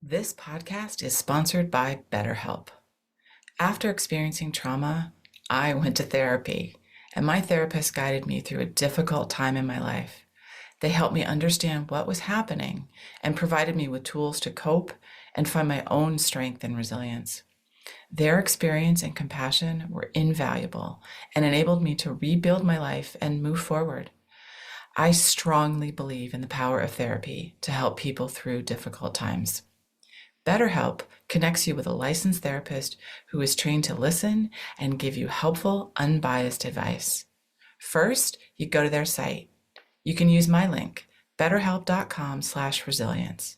This podcast is sponsored by BetterHelp. After experiencing trauma, I went to therapy, and my therapist guided me through a difficult time in my life. They helped me understand what was happening and provided me with tools to cope and find my own strength and resilience. Their experience and compassion were invaluable and enabled me to rebuild my life and move forward. I strongly believe in the power of therapy to help people through difficult times. BetterHelp connects you with a licensed therapist who is trained to listen and give you helpful, unbiased advice. First, you go to their site. You can use my link, betterhelp.com/resilience.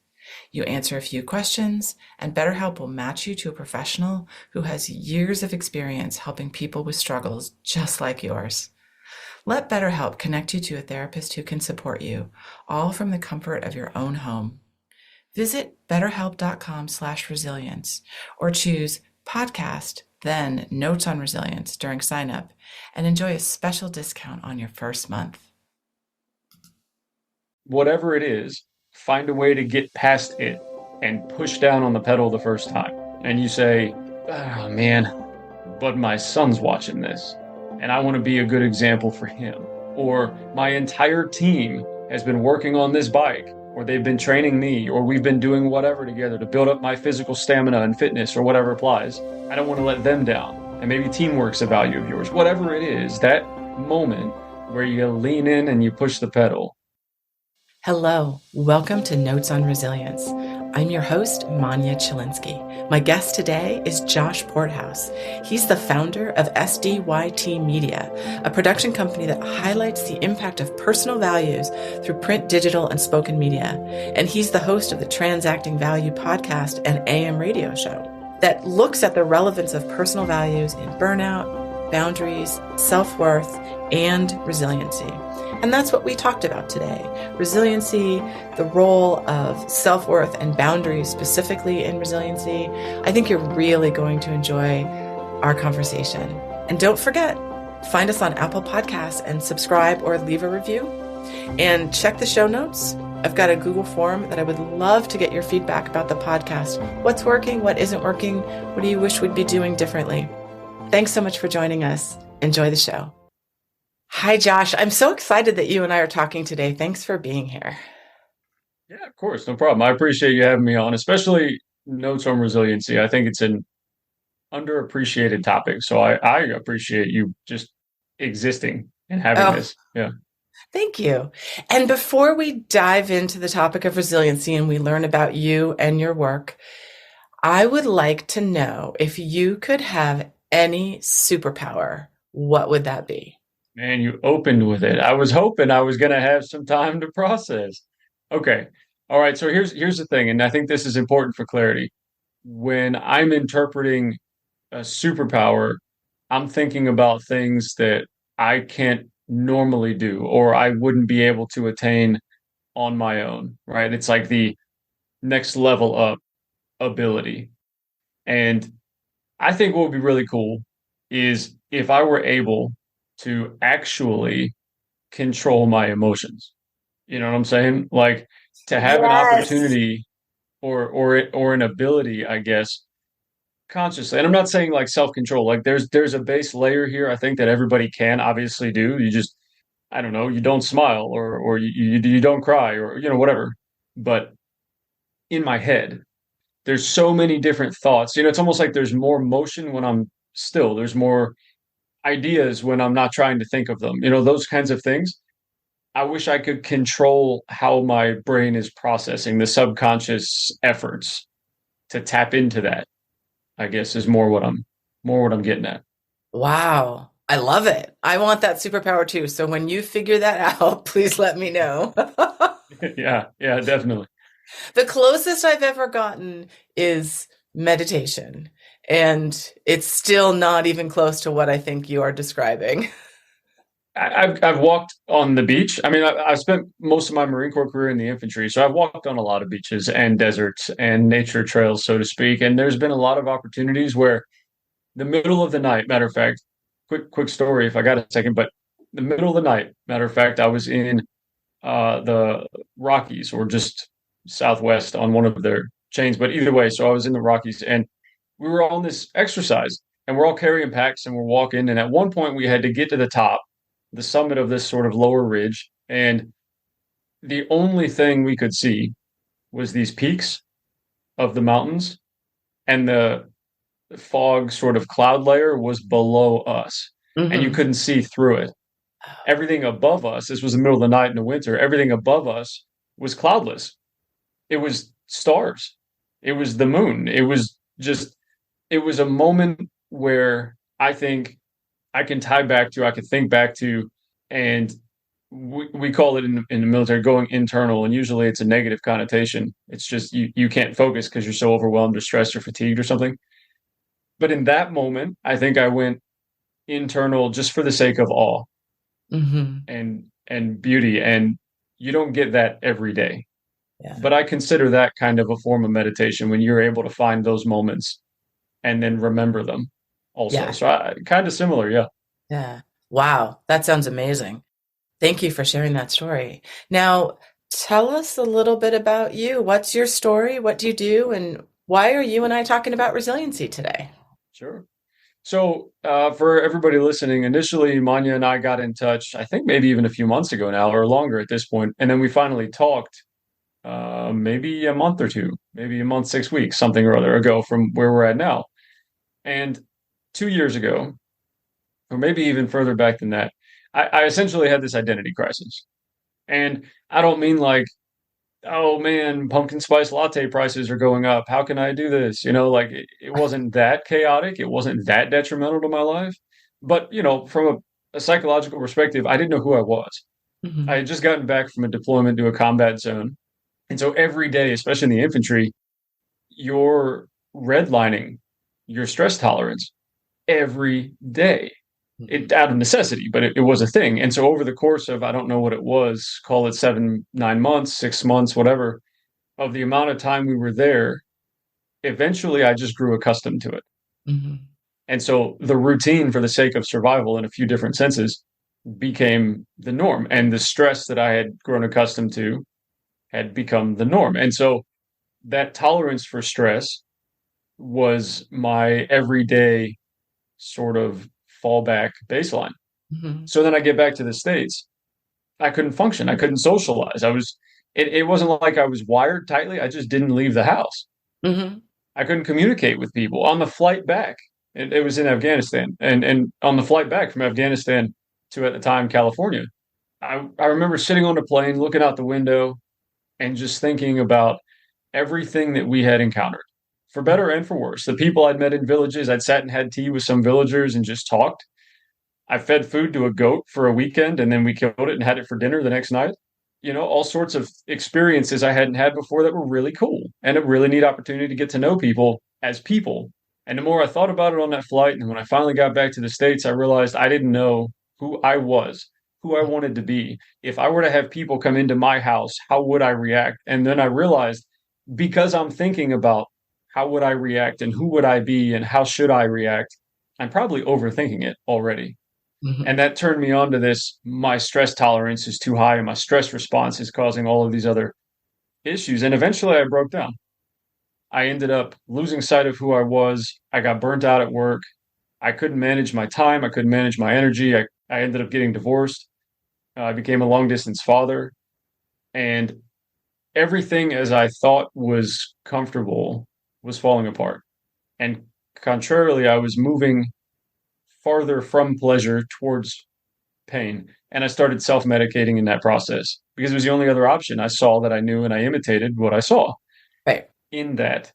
You answer a few questions, and BetterHelp will match you to a professional who has years of experience helping people with struggles just like yours. Let BetterHelp connect you to a therapist who can support you, all from the comfort of your own home. Visit betterhelp.com/resilience or choose podcast, then notes on resilience during sign up and enjoy a special discount on your first month. Whatever it is, find a way to get past it and push down on the pedal the first time. And you say, oh man, but my son's watching this and I want to be a good example for him. Or my entire team has been working on this bike, or they've been training me, or we've been doing whatever together to build up my physical stamina and fitness or whatever applies. I don't want to let them down. And maybe teamwork's a value of yours. Whatever it is, that moment where you lean in and you push the pedal. Hello, welcome to Notes on Resilience. I'm your host, Manya Chilinsky. My guest today is Josh Porthouse. He's the founder of SDYT Media, a production company that highlights the impact of personal values through print, digital, and spoken media. And he's the host of the Transacting Value podcast and AM radio show that looks at the relevance of personal values in burnout, boundaries, self-worth, and resiliency. And that's what we talked about today. Resiliency, the role of self-worth and boundaries specifically in resiliency. I think you're really going to enjoy our conversation. And don't forget, find us on Apple Podcasts and subscribe or leave a review. And check the show notes. I've got a Google form that I would love to get your feedback about the podcast. What's working? What isn't working? What do you wish we'd be doing differently? Thanks so much for joining us. Enjoy the show. Hi, Josh. I'm so excited that you and I are talking today. Thanks for being here. Yeah, of course, no problem. I appreciate you having me on, especially notes on resiliency. I think it's an underappreciated topic. So I appreciate you just existing and having Oh, this. Yeah. thank you. And before we dive into the topic of resiliency and we learn about you and your work, I would like to know if you could have any superpower, what would that be? Man, you opened with it. I was hoping I was going to have some time to process. Okay. All right. So here's the thing, and I think this is important for clarity. When I'm interpreting a superpower, I'm thinking about things that I can't normally do or I wouldn't be able to attain on my own, right? It's like the next level up ability. And I think what would be really cool is if I were able to actually control my emotions. You know what I'm saying? Like to have an Yes. opportunity or an ability, I guess, consciously. And I'm not saying like self-control. Like there's a base layer here I think that everybody can obviously do. You just I don't know, you don't smile or you don't cry or whatever. But in my head, there's so many different thoughts. It's almost like there's more motion when I'm still. There's more ideas when I'm not trying to think of them. Those kinds of things. I wish I could control how my brain is processing the subconscious efforts to tap into that, I guess is more what I'm getting at. Wow. I love it. I want that superpower too. So when you figure that out, please let me know. Yeah, yeah, definitely. The closest I've ever gotten is meditation, and it's still not even close to what I think you are describing. I've walked on the beach. I mean, I've spent most of my Marine Corps career in the infantry, so I've walked on a lot of beaches and deserts and nature trails, so to speak. And there's been a lot of opportunities where the middle of the night, matter of fact, quick story if I got a second, but the middle of the night, matter of fact, I was in the Rockies or just Southwest on one of their chains, but either way, so I was in the Rockies and we were on this exercise and we're all carrying packs and we're walking. And at one point, we had to get to the top, the summit of this sort of lower ridge. And the only thing we could see was these peaks of the mountains, and the fog sort of cloud layer was below us, and you Mm-hmm. couldn't see through it. Everything above us, this was the middle of the night in the winter, everything above us was cloudless. It was stars. It was the moon. It was just, it was a moment where I think I could think back to, and we call it in the military going internal, and usually it's a negative connotation. It's just you can't focus because you're so overwhelmed or stressed or fatigued or something. But in that moment, I think I went internal just for the sake of awe Mm-hmm. and beauty, and you don't get that every day. Yeah. But I consider that kind of a form of meditation when you're able to find those moments and then remember them also. Yeah. So kind of similar, yeah. Yeah. Wow. That sounds amazing. Thank you for sharing that story. Now, tell us a little bit about you. What's your story? What do you do? And why are you and I talking about resiliency today? Sure. So, for everybody listening, initially Manya and I got in touch, I think maybe even a few months ago now, or longer at this point, and then we finally talked, maybe a month or two, maybe a month, 6 weeks, something or other ago from where we're at now. And 2 years ago, or maybe even further back than that, I essentially had this identity crisis. And I don't mean like, oh man, pumpkin spice latte prices are going up. How can I do this? It wasn't that chaotic. It wasn't that detrimental to my life. But, from a psychological perspective, I didn't know who I was. I Hmm. had just gotten back from a deployment to a combat zone. And so every day, especially in the infantry, you're redlining your stress tolerance every day. Hmm. It out of necessity, but it was a thing. And so over the course of, I don't know what it was, call it 7, 9 months, 6 months, whatever, of the amount of time we were there, eventually I just grew accustomed to it. Hmm. And so the routine for the sake of survival in a few different senses became the norm. And the stress that I had grown accustomed to had become the norm. And so that tolerance for stress was my everyday sort of fallback baseline. Hmm. So then I get back to the States. I couldn't function. I couldn't socialize. It wasn't like I was wired tightly. I just didn't leave the house. Hmm. I couldn't communicate with people on the flight back. It was in Afghanistan, and on the flight back from Afghanistan to at the time California, I remember sitting on the plane, looking out the window, and just thinking about everything that we had encountered, for better and for worse. The people I'd met in villages, I'd sat and had tea with some villagers and just talked. I fed food to a goat for a weekend, and then we killed it and had it for dinner the next night. All sorts of experiences I hadn't had before that were really cool and a really neat opportunity to get to know people as people. And the more I thought about it on that flight, and when I finally got back to the States, I realized I didn't know who I was, who I wanted to be. If I were to have people come into my house, how would I react? And then I realized, because I'm thinking about how would I react and who would I be and how should I react, I'm probably overthinking it already. And Hmm. that turned me on to this. My stress tolerance is too high, and my stress response is causing all of these other issues. And eventually I broke down. I ended up losing sight of who I was. I got burnt out at work. I couldn't manage my time. I couldn't manage my energy. I ended up getting divorced. I became a long distance father. And everything as I thought was comfortable was falling apart. And contrarily, I was moving farther from pleasure towards pain. And I started self medicating in that process because it was the only other option I saw that I knew, and I imitated what I saw. Right. In that,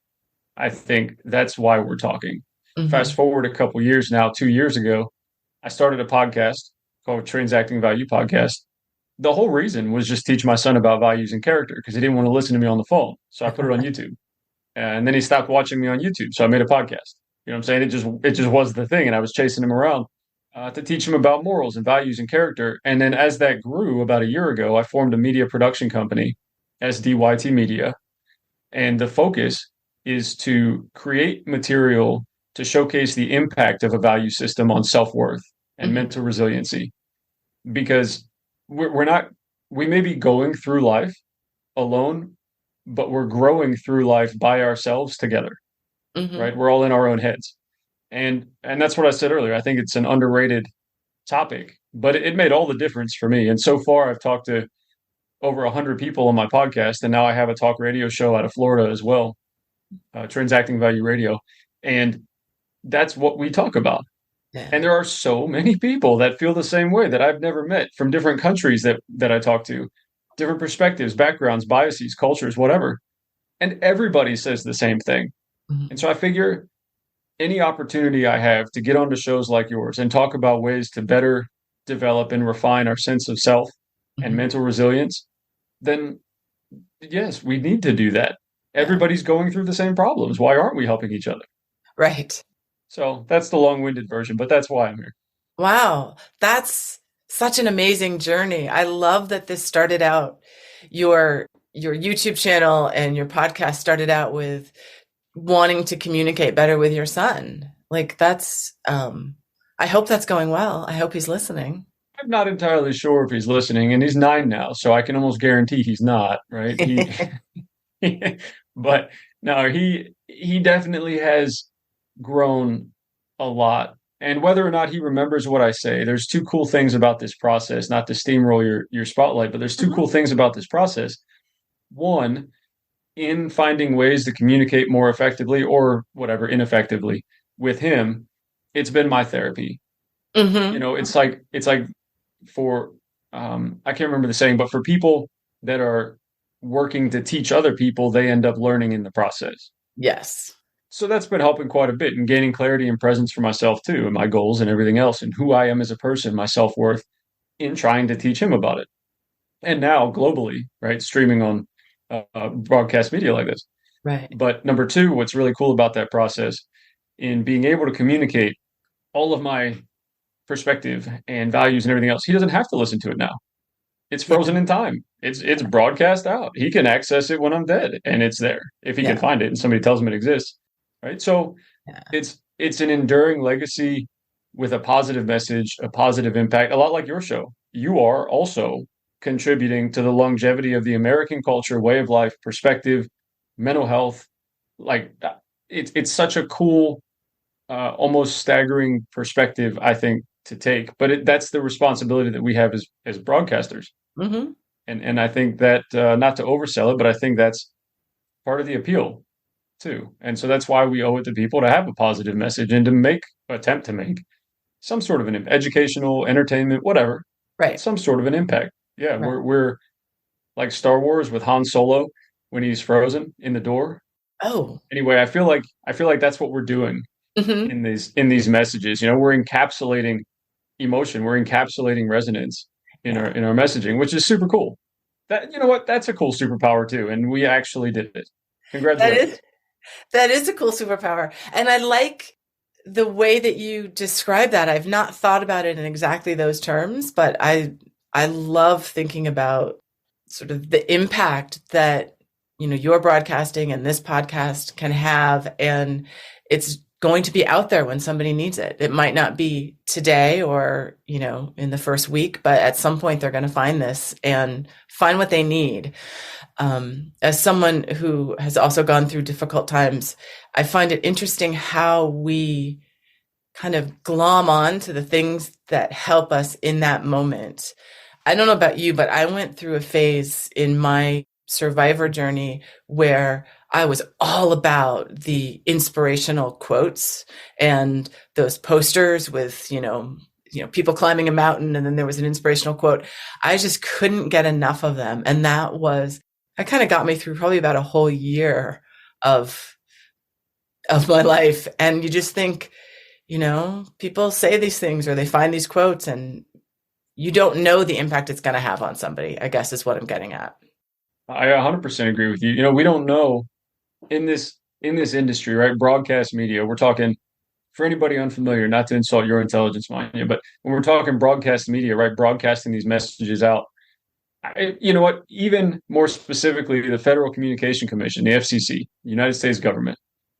I think that's why we're talking. Fast Hmm. forward a couple years now, 2 years ago, I started a podcast called Transacting Value Podcast. The whole reason was just teach my son about values and character because he didn't want to listen to me on the phone. So I put it on YouTube. And then he stopped watching me on YouTube. So I made a podcast. You know what I'm saying? It just was the thing. And I was chasing him around to teach him about morals and values and character. And then as that grew about a year ago, I formed a media production company, SDYT Media. And the focus is to create material to showcase the impact of a value system on self-worth and Hmm. mental resiliency. Because we're not, we may be going through life alone but we're growing through life by ourselves together, Hmm. right? We're all in our own heads. And that's what I said earlier. I think it's an underrated topic, but it made all the difference for me. And so far, I've talked to over 100 people on my podcast, and now I have a talk radio show out of Florida as well, Transacting Value Radio. And that's what we talk about. And Yeah. there are so many people that feel the same way that I've never met from different countries that I talk to, different perspectives, backgrounds, biases, cultures, whatever. And everybody says the same thing. And Hmm. so I figure any opportunity I have to get onto shows like yours and talk about ways to better develop and refine our sense of self and Hmm. mental resilience, then yes, we need to do that. Yeah. Everybody's going through the same problems. Why aren't we helping each other? Right. So that's the long-winded version, but that's why I'm here. Wow. That's such an amazing journey. I love that this started out your YouTube channel and your podcast started out with wanting to communicate better with your son. Like that's I hope that's going well. I hope he's listening. I'm not entirely sure if he's listening, and he's 9 now, so I can almost guarantee he's not, right? But no, he definitely has grown a lot. And whether or not he remembers what I say, there's two cool things about this process, not to steamroll your spotlight, but there's two Mhm. cool things about this process. One, in finding ways to communicate more effectively or whatever, ineffectively with him, it's been my therapy. You Mhm. know, it's like for I can't remember the saying, but for people that are working to teach other people, they end up learning in the process. Yes. So that's been helping quite a bit and gaining clarity and presence for myself too, and my goals and everything else, and who I am as a person, my self worth, in trying to teach him about it. And now globally, right, streaming on broadcast media like this. Right. But number two, what's really cool about that process in being able to communicate all of my perspective and values and everything else, he doesn't have to listen to it now. It's Yeah. frozen in time. It's broadcast out. He can access it when I'm dead, and it's there if he can Yeah. find it and somebody tells him it exists. Right. So Yeah. it's an enduring legacy with a positive message, a positive impact, a lot like your show. You are also contributing to the longevity of the American culture, way of life, perspective, mental health. Like it's such a cool, almost staggering perspective, I think, to take. But that's the responsibility that we have as broadcasters. Mhm. And I think that not to oversell it, but I think that's part of the appeal too. And so that's why we owe it to people to have a positive message and to attempt to make some sort of an educational, entertainment, whatever, but Right. some sort of an impact. Yeah, Right. we're like Star Wars with Han Solo when he's frozen in the door. Oh. Anyway, I feel like that's what we're doing Mhm. in these messages. You know, we're encapsulating emotion, we're encapsulating resonance in our Yeah. in our messaging, which is super cool. That, you know what, that's a cool superpower too, and we actually did it. That is Congratulations. that is a cool superpower. And I like the way that you describe that. I've not thought about it in exactly those terms, but I love thinking about sort of the impact that your broadcasting and this podcast can have, and it's going to be out there when somebody needs it. It might not be today or in the first week, but at some point they're going to find this and find what they need. As someone who has also gone through difficult times, I find it interesting how we kind of glom on to the things that help us in that moment. I don't know about you, but I went through a phase in my survivor journey where I was all about the inspirational quotes and those posters with, people climbing a mountain and then there was an inspirational quote. I just couldn't get enough of them. And that kind of got me through probably about a whole year of my life. And you just think, people say these things or they find these quotes and you don't know the impact it's going to have on somebody, I guess is what I'm getting at. I 100% agree with you. You know, we don't know in this industry, right? Broadcast media. We're talking for anybody unfamiliar, not to insult your intelligence, mind you, but when we're talking broadcast media, right? Broadcasting these messages out. You know what? Even more specifically, the Federal Communication Commission, the FCC, the United States government,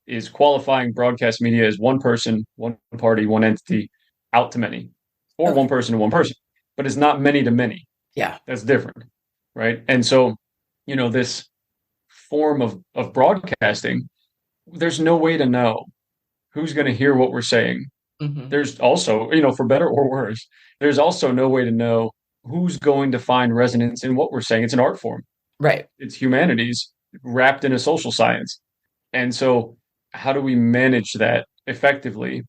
is qualifying broadcast media as one person, one party, one entity, out to many, or Okay. one person to one person. But it's not many to many. Yeah. That's different, right? And so, this form of broadcasting, there's no way to know who's going to hear what we're saying. Hmm. There's also, for better or worse, there's also no way to know who's going to find resonance in what we're saying. It's an art form. Right. It's humanities wrapped in a social science. And so how do we manage that effectively?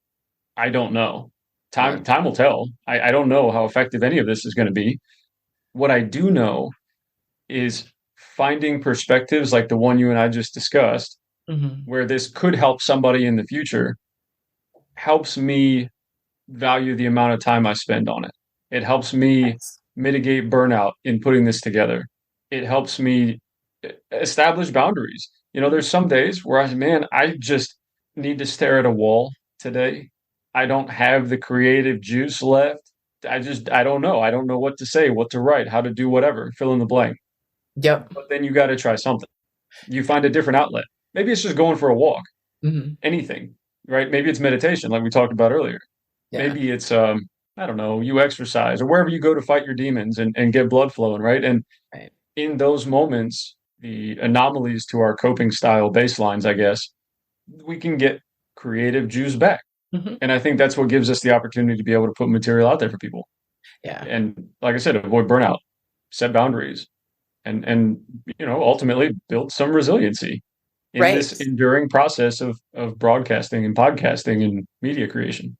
I don't know. Yeah. Time will tell. I don't know how effective any of this is going to be. What I do know is finding perspectives like the one you and I just discussed, Hmm. where this could help somebody in the future, helps me value the amount of time I spend on it. It helps me Nice. mitigate burnout in putting this together. It helps me establish boundaries. There's some days where I just need to stare at a wall today. I don't have the creative juice left. I don't know. I don't know what to say, what to write, how to do whatever, fill in the blank. Yep. But then you got to try something. You find a different outlet. Maybe it's just going for a walk, Hmm. anything, right? Maybe it's meditation, like we talked about earlier. Yeah. Maybe it's I don't know, you exercise or wherever you go to fight your demons and get blood flowing, right? And Right. in those moments, the anomalies to our coping style baselines, I guess, we can get creative juice back. Hmm. And I think that's what gives us the opportunity to be able to put material out there for people. Yeah. And like I said, avoid burnout, set boundaries, and ultimately build some resiliency in Right. this enduring process of broadcasting and podcasting and media creation.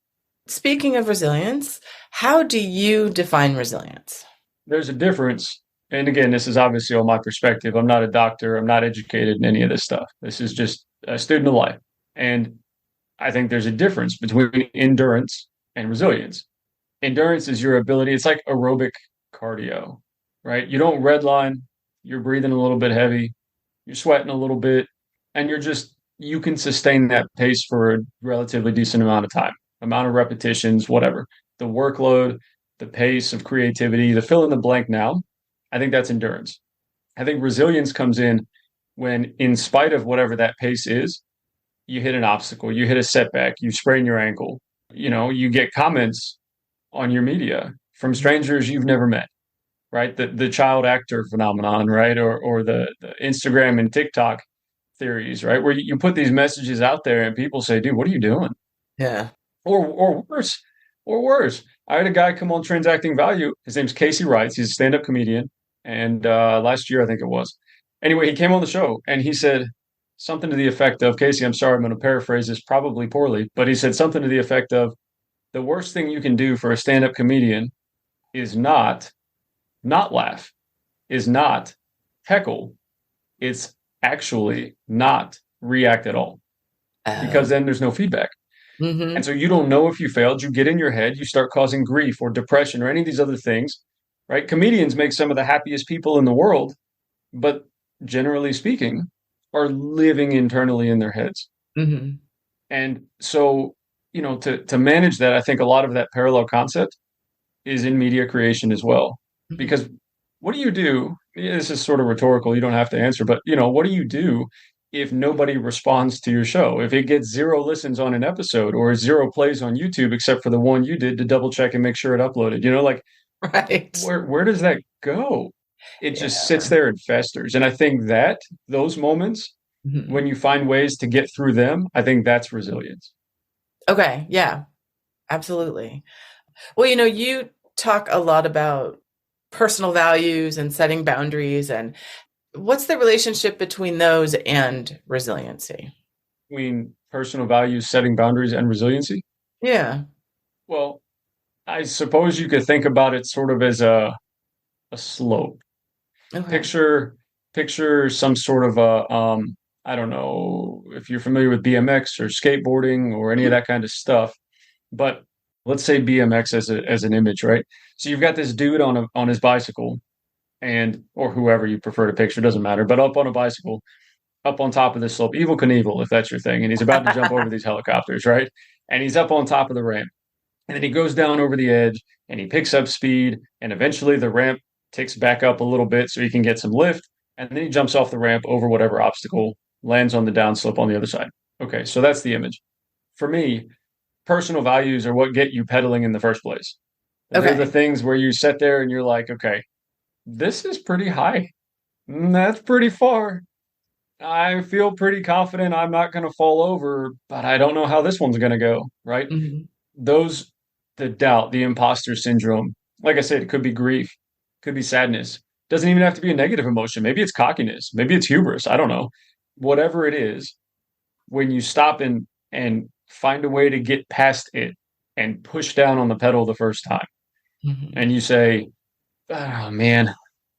Speaking of resilience, how do you define resilience? There's a difference. And again, this is obviously all my perspective. I'm not a doctor. I'm not educated in any of this stuff. This is just a student of life. And I think there's a difference between endurance and resilience. Endurance is your ability, it's like aerobic cardio, right? You don't redline, you're breathing a little bit heavy, you're sweating a little bit, and you can sustain that pace for a relatively decent amount of time, amount of repetitions, whatever. The workload, the pace of creativity, the fill in the blank now, I think that's endurance. I think resilience comes in when, in spite of whatever that pace is, you hit an obstacle, you hit a setback, you sprain your ankle, you get comments on your media from strangers you've never met, right? The child actor phenomenon, right? Or the Instagram and TikTok theories, right? Where you put these messages out there and people say, dude, what are you doing? Yeah. Or worse, or worse. I had a guy come on Transacting Value. His name's Casey Wrights. He's a stand-up comedian. And last year, I think it was. Anyway, he came on the show and he said something to the effect of, Casey, I'm sorry, I'm going to paraphrase this probably poorly, but he said something to the effect of, the worst thing you can do for a stand-up comedian is not laugh, is not heckle. It's actually not react at all because Oh. then there's no feedback. And Hmm. so you don't know if you failed. You get in your head, you start causing grief or depression or any of these other things, right? Comedians make some of the happiest people in the world, but generally speaking, are living internally in their heads. Hmm. And so, to manage that, I think a lot of that parallel concept is in media creation as well. Hmm. Because what do you do? This is sort of rhetorical. You don't have to answer, but what do you do if nobody responds to your show? If it gets zero listens on an episode or zero plays on YouTube, except for the one you did to double check and make sure it uploaded, like Right. where does that go? It just Yeah. sits there and festers. And I think that those moments, Hmm. when you find ways to get through them, I think that's resilience. Okay. Yeah. Absolutely. Well, you talk a lot about personal values and setting boundaries, and what's the relationship between those and resiliency? Between personal values, setting boundaries, and resiliency. Yeah. Well, I suppose you could think about it sort of as a slope. Okay. Picture picture some sort of a I don't know if you're familiar with BMX or skateboarding or any of Mhm. that kind of stuff, but let's say BMX as an image, right? So you've got this dude on his bicycle and or whoever you prefer to picture, doesn't matter, but up on a bicycle, up on top of this slope, Evil Knievel, if that's your thing, and he's about to jump over these helicopters, right? And he's up on top of the ramp. And then he goes down over the edge and he picks up speed. And eventually the ramp ticks back up a little bit so he can get some lift. And then he jumps off the ramp over whatever obstacle, lands on the downslope on the other side. Okay, so that's the image. For me, personal values are what get you pedaling in the first place. They're the Okay. things where you sit there and you're like, okay, this is pretty high. That's pretty far. I feel pretty confident I'm not going to fall over, but I don't know how this one's going to go, right? Hmm. Those, the doubt, the imposter syndrome, like I said, it could be grief, could be sadness. Doesn't even have to be a negative emotion. Maybe it's cockiness, maybe it's hubris. I don't know. Whatever it is, when you stop and find a way to get past it and push down on the pedal the first time, Hmm. and you say, "Oh man,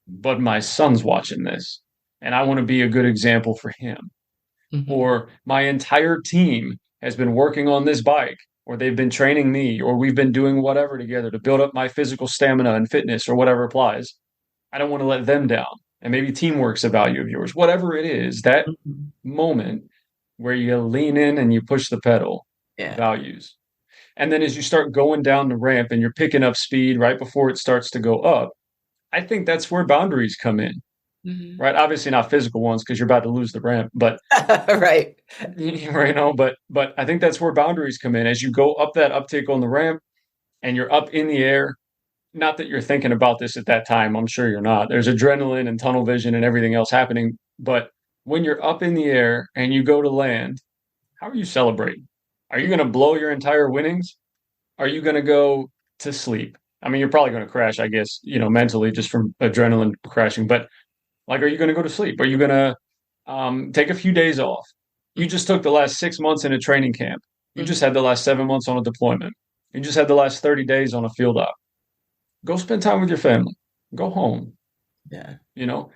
but my son's watching this, and I want to be a good example for him." Hmm. Or my entire team has been working on this bike, or they've been training me, or we've been doing whatever together to build up my physical stamina and fitness, or whatever applies. I don't want to let them down. And maybe teamwork's a value of yours. Whatever it is, that Hmm. moment where you lean in and you push the pedal, Yeah. values. And then as you start going down the ramp and you're picking up speed right before it starts to go up, I think that's where boundaries come in, Hmm. right? Obviously not physical ones because you're about to lose the ramp, but Right. right now, but I think that's where boundaries come in. As you go up that uptick on the ramp and you're up in the air, not that you're thinking about this at that time, I'm sure you're not. There's adrenaline and tunnel vision and everything else happening. But when you're up in the air and you go to land, how are you celebrating? Are you going to blow your entire winnings? Are you going to go to sleep? I mean, you're probably going to crash, I guess, mentally just from adrenaline crashing. But like, are you going to go to sleep? Are you going to take a few days off? You just took the last 6 months in a training camp. You just Hmm. had the last 7 months on a deployment. You just had the last 30 days on a field op. Go spend time with your family. Go home. Yeah. You know,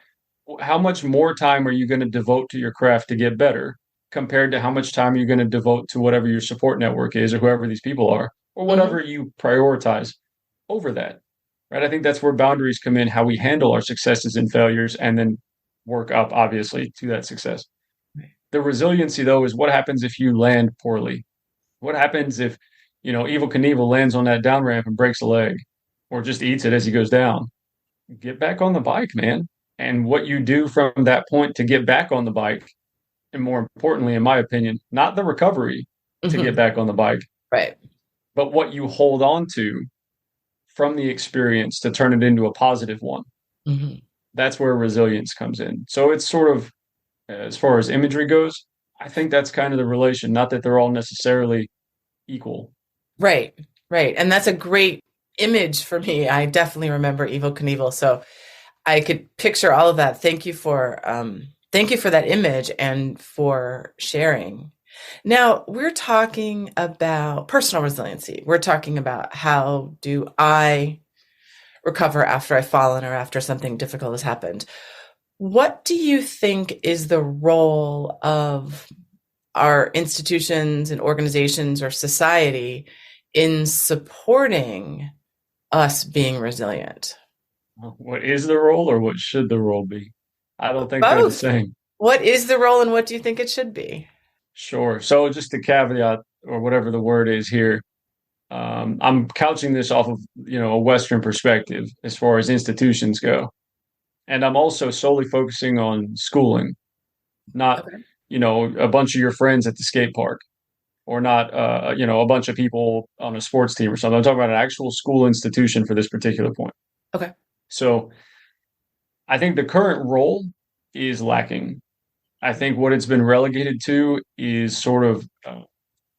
how much more time are you going to devote to your craft to get better compared to how much time you're going to devote to whatever your support network is or whoever these people are or Hmm. whatever you prioritize over that? Right. I think that's where boundaries come in, how we handle our successes and failures and then work up, obviously, to that success. Right. The resiliency, though, is what happens if you land poorly? What happens if, Evil Knievel lands on that down ramp and breaks a leg or just eats it as he goes down? Get back on the bike, man. And what you do from that point to get back on the bike, and more importantly, in my opinion, not the recovery to get Hmm. back on the bike, Right. but what you hold on to from the experience to turn it into a positive one. Hmm. That's where resilience comes in. So it's sort of, as far as imagery goes, I think that's kind of the relation, not that they're all necessarily equal. Right. Right. And that's a great image for me. I definitely remember Evil Knievel. So I could picture all of that. Thank you for that image and for sharing. Now, we're talking about personal resiliency. We're talking about how do I recover after I've fallen or after something difficult has happened. What do you think is the role of our institutions and organizations or society in supporting us being resilient? What is the role or what should the role be? I don't think they're the Both. same. What is the role and what do you think it should be? Sure. So just a caveat or whatever the word is here. I'm couching this off of, a Western perspective as far as institutions go. And I'm also solely focusing on schooling, not, Okay. a bunch of your friends at the skate park or not, a bunch of people on a sports team or something. I'm talking about an actual school institution for this particular point. Okay. So I think the current role is lacking. I think what it's been relegated to is sort of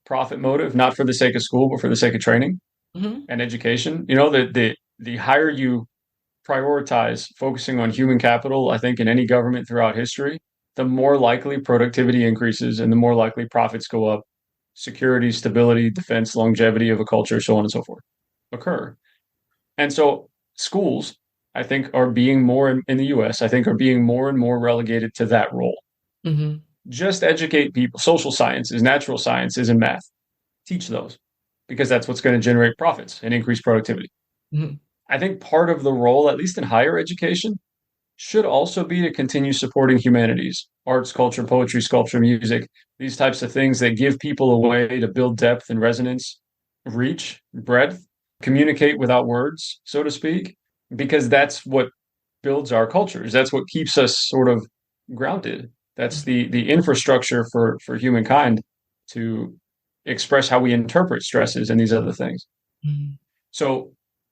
profit motive, not for the sake of school, but for the sake of training Hmm. and education. The higher you prioritize focusing on human capital, I think in any government throughout history, the more likely productivity increases and the more likely profits go up, security, stability, defense, longevity of a culture, so on and so forth occur. And so schools, I think, are being more in the US, I think are being more and more relegated to that role. Hmm. Just educate people, social sciences, natural sciences, and math. Teach those because that's what's going to generate profits and increase productivity. Hmm. I think part of the role, at least in higher education, should also be to continue supporting humanities, arts, culture, poetry, sculpture, music, these types of things that give people a way to build depth and resonance, reach, breadth, communicate without words, so to speak, because that's what builds our cultures. That's what keeps us sort of grounded. That's the infrastructure for humankind to express how we interpret stresses and these other things. Hmm. So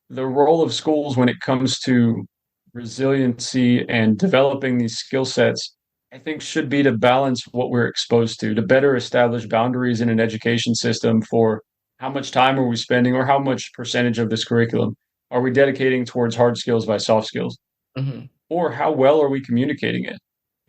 the role of schools when it comes to resiliency and developing these skill sets, I think should be to balance what we're exposed to better establish boundaries in an education system for how much time are we spending or how much percentage of this curriculum are we dedicating towards hard skills by soft skills, Hmm. or how well are we communicating it?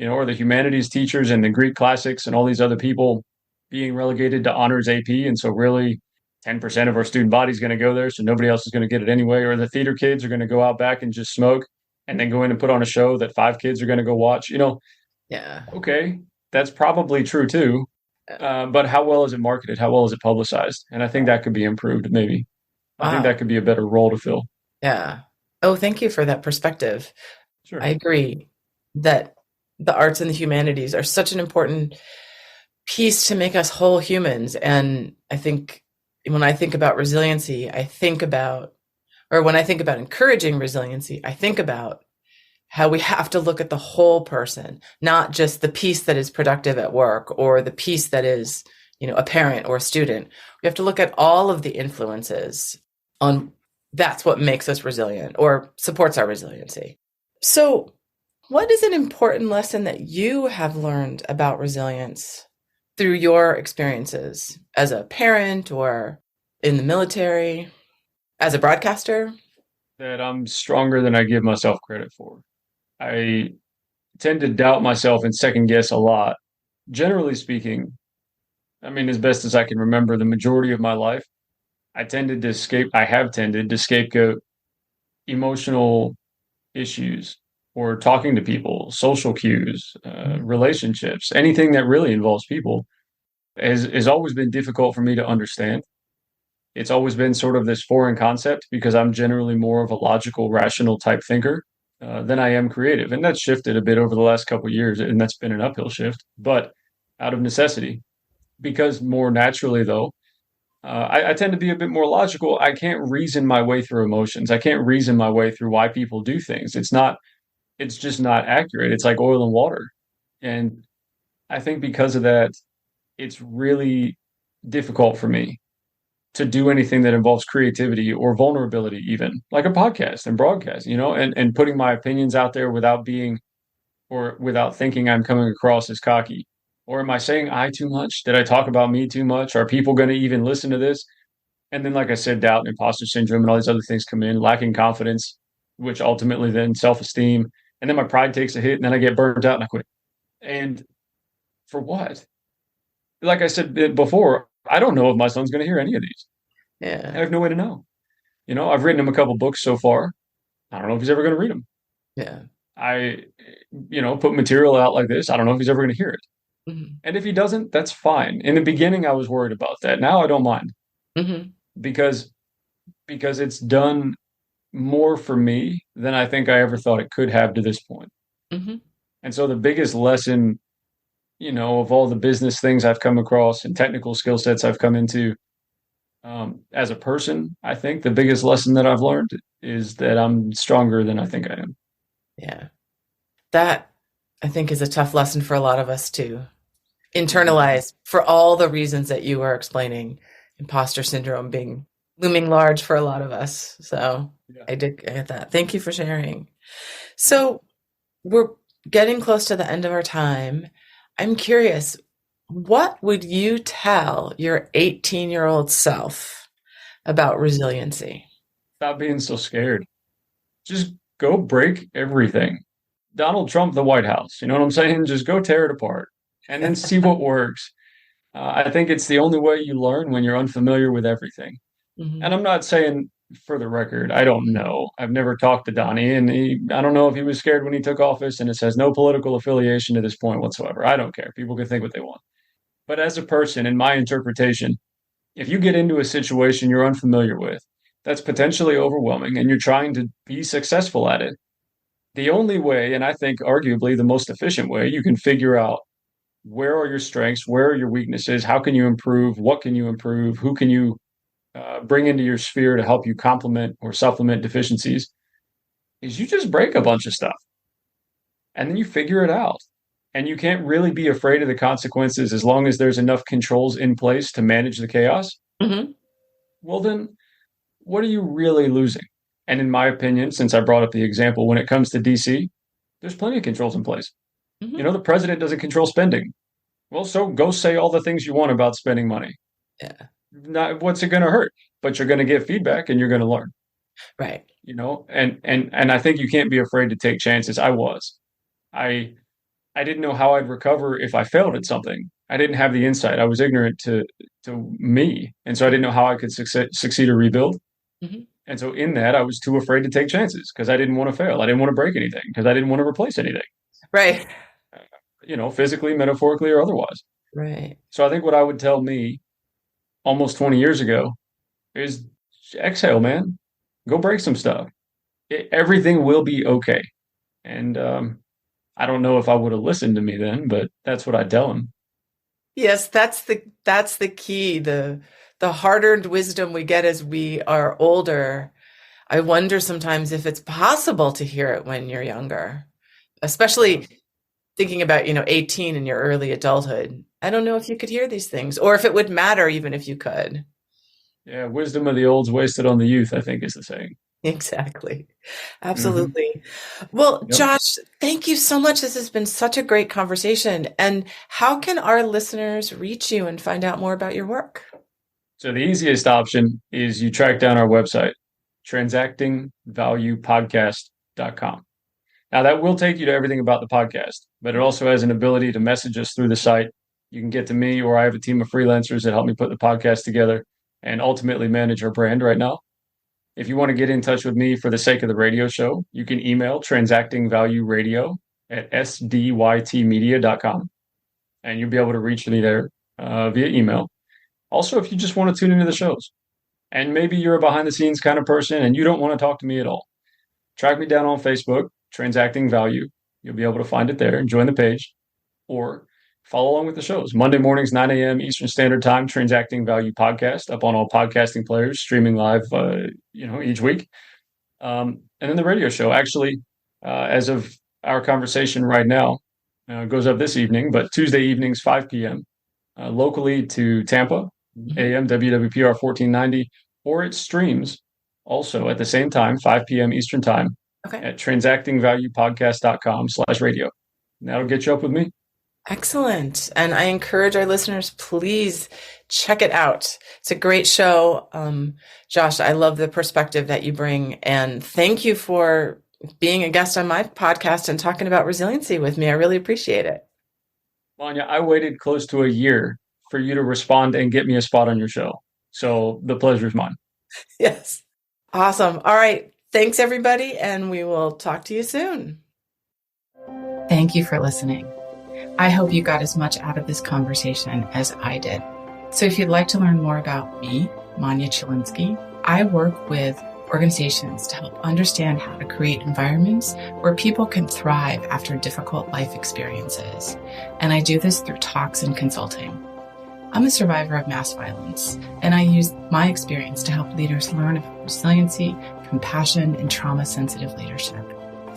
Are the humanities teachers and the Greek classics and all these other people being relegated to honors AP? And so really 10% of our student body is going to go there. So nobody else is going to get it anyway. Or the theater kids are going to go out back and just smoke and then go in and put on a show that five kids are going to go watch. Yeah. Okay, that's probably true too. Yeah. But how well is it marketed? How well is it publicized? And I think that could be improved, maybe. I think Wow. that could be a better role to fill. Yeah. Oh, thank you for that perspective. I Sure. agree that the arts and the humanities are such an important piece to make us whole humans. And I think when I think about resiliency, or when I think about encouraging resiliency, I think about how we have to look at the whole person, not just the piece that is productive at work or the piece that is, a parent or a student. We have to look at all of the influences on that's what makes us resilient or supports our resiliency. So, what is an important lesson that you have learned about resilience through your experiences as a parent or in the military, as a broadcaster? That I'm stronger than I give myself credit for. I tend to doubt myself and second guess a lot. Generally speaking, I mean, as best as I can remember, the majority of my life, I have tended to scapegoat emotional issues or talking to people, social cues, Mhm. relationships, anything that really involves people has always been difficult for me to understand. It's always been sort of this foreign concept because I'm generally more of a logical, rational type thinker than I am creative. And that's shifted a bit over the last couple of years, and that's been an uphill shift, but out of necessity. Because more naturally, though, I tend to be a bit more logical. I can't reason my way through emotions. I can't reason my way through why people do things. It's just not accurate. It's like oil and water. And I think because of that, it's really difficult for me to do anything that involves creativity or vulnerability, even like a podcast and broadcast, and putting my opinions out there without being or without thinking I'm coming across as cocky. Or am I saying I too much? Did I talk about me too much? Are people going to even listen to this? And then, like I said, doubt and imposter syndrome and all these other things come in, lacking confidence, which ultimately then self esteem. And then my pride takes a hit and then I get burnt out and I quit. And for what? Like I said before, I don't know if my son's going to hear any of these. I Yeah. have no way to know. I've written him a couple books so far. I don't know if he's ever going to read them. Yeah. I, put material out like this. I don't know if he's ever going to hear it. Hmm. And if he doesn't, that's fine. In the beginning, I was worried about that. Now I don't mind Hmm. because it's done more for me than I think I ever thought it could have to this point. Hmm. And so the biggest lesson, of all the business things I've come across and technical skill sets I've come into, as a person, I think the biggest lesson that I've learned is that I'm stronger than I think I am. Yeah. That I think is a tough lesson for a lot of us to Mhm. internalize for all the reasons that you were explaining, imposter syndrome being looming large for a lot of us. So Yeah. I did get that. Thank you for sharing. Yeah. So we're getting close to the end of our time. I'm curious, what would you tell your 18-year-old self about resiliency? Stop being so scared. Just go break everything. Donald Trump, the White House. You know what I'm saying? Just go tear it apart and then see what works. I think it's the only way you learn when you're unfamiliar with everything. Hmm. And I'm not saying, for the record, I don't know. I've never talked to Donnie, and I don't know if he was scared when he took office, and it says no political affiliation to this point whatsoever. I don't care. People can think what they want. But as a person, in my interpretation, if you get into a situation you're unfamiliar with, that's potentially overwhelming, and you're trying to be successful at it, the only way, and I think arguably the most efficient way, you can figure out where are your strengths, where are your weaknesses, how can you improve, what can you improve, who can you bring into your sphere to help you complement or supplement deficiencies, is you just break a bunch of stuff and then you figure it out. And you can't really be afraid of the consequences as long as there's enough controls in place to manage the chaos. Hmm. Well, then what are you really losing? And in my opinion, since I brought up the example, when it comes to DC, there's plenty of controls in place. Hmm. The president doesn't control spending. Well, so go say all the things you want about spending money. Yeah. Not what's it going to hurt, but you're going to get feedback and you're going to learn. Right. And I think you can't be afraid to take chances. I I didn't know how I'd recover if I failed at something. I didn't have the insight. I was ignorant to me, and so I didn't know how I could succeed or rebuild. Hmm. And so in that, I was too afraid to take chances because I didn't want to fail. I didn't want to break anything because I didn't want to replace anything, Right. physically, metaphorically, or otherwise. Right. So I think what I would tell me almost 20 years ago is exhale, man. Go break some stuff. Everything will be okay. And I don't know if I would have listened to me then, but that's what I tell him. Yes, that's the key. The hard-earned wisdom we get as we are older. I wonder sometimes if it's possible to hear it when you're younger, Yeah. especially thinking about, 18 in your early adulthood. I don't know if you could hear these things or if it would matter even if you could. Yeah. Wisdom of the old's wasted on the youth, I think is the saying. Exactly. Hmm. Absolutely. Well, Yep. Josh, thank you so much. This has been such a great conversation. And how can our listeners reach you and find out more about your work? So the easiest option is you track down our website, transactingvaluepodcast.com. Now that will take you to everything about the podcast, but it also has an ability to message us through the site. You can get to me, or I have a team of freelancers that help me put the podcast together and ultimately manage our brand right now. If you want to get in touch with me for the sake of the radio show, you can email transactingvalueradio@sdytmedia.com, and you'll be able to reach me there via email. Also, if you just want to tune into the shows, and maybe you're a behind the scenes kind of person and you don't want to talk to me at all, track me down on Facebook, Transacting Value. You'll be able to find it there and join the page, or follow along with the shows. Monday mornings, 9 a.m. Eastern Standard Time, Transacting Value podcast up on all podcasting players, streaming live, each week. And then the radio show, actually, as of our conversation right now, goes up this evening, but Tuesday evenings, 5 p.m., locally to Tampa, Mhm. AM WWPR 1490, or it streams also at the same time, 5 p.m. Eastern Time, Okay. at transactingvaluepodcast.com/radio. And that'll get you up with me. Excellent. And I encourage our listeners, please check it out. It's a great show. Josh, I love the perspective that you bring. And thank you for being a guest on my podcast and talking about resiliency with me. I really appreciate it. Manya, I waited close to a year for you to respond and get me a spot on your show. So the pleasure's mine. Yes. Awesome. All right. Thanks, everybody. And we will talk to you soon. Thank you for listening. I hope you got as much out of this conversation as I did. So if you'd like to learn more about me, Manya Chilinsky, I work with organizations to help understand how to create environments where people can thrive after difficult life experiences. And I do this through talks and consulting. I'm a survivor of mass violence, and I use my experience to help leaders learn about resiliency, compassion, and trauma-sensitive leadership,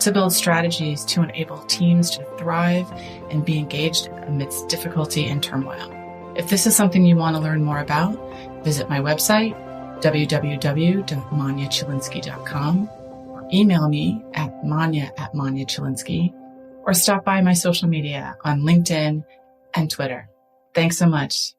to build strategies to enable teams to thrive and be engaged amidst difficulty and turmoil. If this is something you want to learn more about, visit my website, www.manyachilinsky.com, or email me at manya@manyachilinsky, or stop by my social media on LinkedIn and Twitter. Thanks so much.